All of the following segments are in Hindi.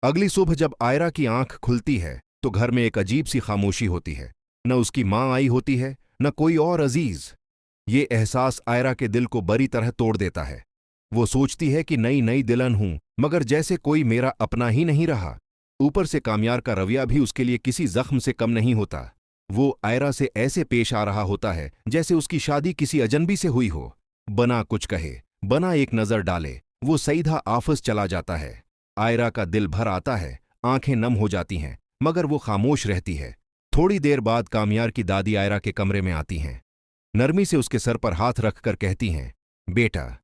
अगली सुबह जब आयरा की आंख खुलती है तो घर में एक अजीब सी खामोशी होती है। न उसकी माँ आई होती है, न कोई और अजीज। ये एहसास आयरा के दिल को बुरी तरह तोड़ देता है। वो सोचती है कि नई नई दुल्हन हूं, मगर जैसे कोई मेरा अपना ही नहीं रहा। ऊपर से कामयार का रवैया भी उसके लिए किसी जख्म से कम नहीं होता। वो आयरा से ऐसे पेश आ रहा होता है जैसे उसकी शादी किसी अजनबी से हुई हो। बना कुछ कहे, बना एक नजर डाले, वो सीधा ऑफिस चला जाता है। आयरा का दिल भर आता है, आंखें नम हो जाती हैं, मगर वो खामोश रहती है। थोड़ी देर बाद कामयार की दादी आयरा के कमरे में आती हैं। नरमी से उसके सर पर हाथ रखकर कहती हैं, बेटा,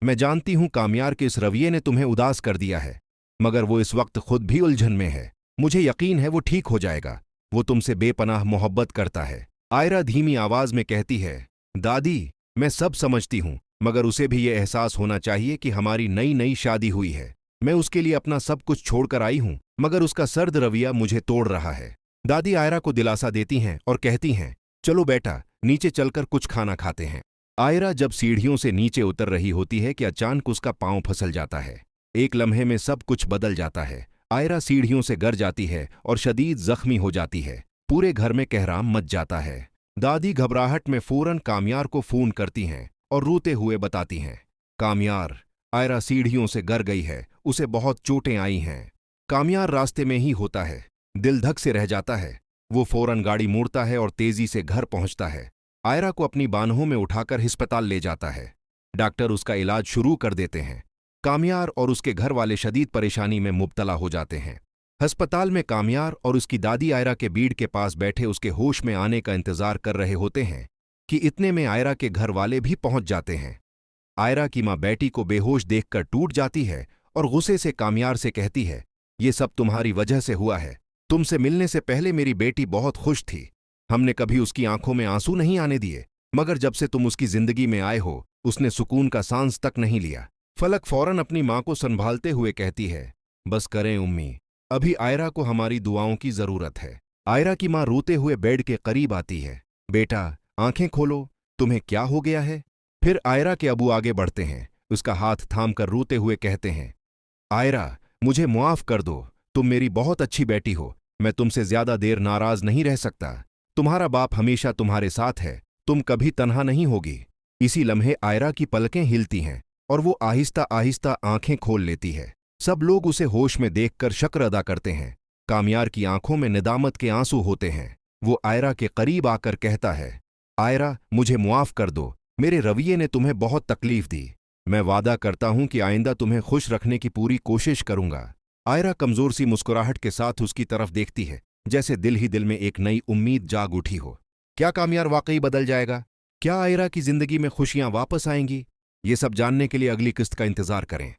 मैं जानती हूं कामयार के इस रवैये ने तुम्हें उदास कर दिया है, मगर वो इस वक्त खुद भी उलझन में है। मुझे यकीन है वो ठीक हो जाएगा। वो तुमसे बेपनाह मोहब्बत करता है। आयरा धीमी आवाज में कहती है, दादी, मैं सब समझती हूं, मगर उसे भी ये एहसास होना चाहिए कि हमारी नई नई शादी हुई है। मैं उसके लिए अपना सब कुछ छोड़कर आई हूं, मगर उसका सर्द रवैया मुझे तोड़ रहा है। दादी आयरा को दिलासा देती हैं और कहती हैं, चलो बेटा, नीचे चलकर कुछ खाना खाते हैं। आयरा जब सीढ़ियों से नीचे उतर रही होती है कि अचानक उसका पांव फिसल जाता है। एक लम्हे में सब कुछ बदल जाता है। आयरा सीढ़ियों से गिर जाती है और शदीद जख्मी हो जाती है। पूरे घर में कहराम मच जाता है। दादी घबराहट में फौरन कामयार को फोन करती हैं और रोते हुए बताती हैं, कामयार, आयरा सीढ़ियों से गिर गई है, उसे बहुत चोटें आई हैं। कामयार रास्ते में ही होता है। दिल धक से रह जाता है। वो फौरन गाड़ी मोड़ता है और तेजी से घर पहुंचता है। आयरा को अपनी बाहों में उठाकर अस्पताल ले जाता है। डॉक्टर उसका इलाज शुरू कर देते हैं। कामयार और उसके घर वाले शदीद परेशानी में मुब्तला हो जाते हैं। अस्पताल में कामयार और उसकी दादी आयरा के बीड के पास बैठे उसके होश में आने का इंतजार कर रहे होते हैं कि इतने में आयरा के घर वाले भी पहुंच जाते हैं। आयरा की मां बेटी को बेहोश देखकर टूट जाती है और गुस्से से कामयार से कहती है, ये सब तुम्हारी वजह से हुआ है। तुमसे मिलने से पहले मेरी बेटी बहुत खुश थी। हमने कभी उसकी आंखों में आंसू नहीं आने दिए, मगर जब से तुम उसकी जिंदगी में आए हो, उसने सुकून का सांस तक नहीं लिया। फलक फौरन अपनी मां को संभालते हुए कहती है, बस करें उम्मी, अभी आयरा को हमारी दुआओं की जरूरत है। आयरा की मां रोते हुए बेड के करीब आती है। बेटा, आंखें खोलो, तुम्हें क्या हो गया है? फिर आयरा के अबू आगे बढ़ते हैं, उसका हाथ थामकर रोते हुए कहते हैं, आयरा, मुझे मुआफ कर दो। तुम मेरी बहुत अच्छी बेटी हो। मैं तुमसे ज्यादा देर नाराज नहीं रह सकता। तुम्हारा बाप हमेशा तुम्हारे साथ है। तुम कभी तन्हा नहीं होगी। इसी लम्हे आयरा की पलकें हिलती हैं और वो आहिस्ता आहिस्ता आंखें खोल लेती है। सब लोग उसे होश में देखकर शुक्र अदा करते हैं। कामयार की आंखों में निदामत के आंसू होते हैं। वो आयरा के करीब आकर कहता है, आयरा, मुझे मुआफ कर दो। मेरे रवैये ने तुम्हें बहुत तकलीफ दी। मैं वादा करता हूं कि आइंदा तुम्हें खुश रखने की पूरी कोशिश करूंगा। आयरा कमजोर सी मुस्कुराहट के साथ उसकी तरफ देखती है, जैसे दिल ही दिल में एक नई उम्मीद जाग उठी हो। क्या कामयार वाकई बदल जाएगा? क्या आयरा की जिंदगी में खुशियां वापस आएंगी? ये सब जानने के लिए अगली किस्त का इंतजार करें।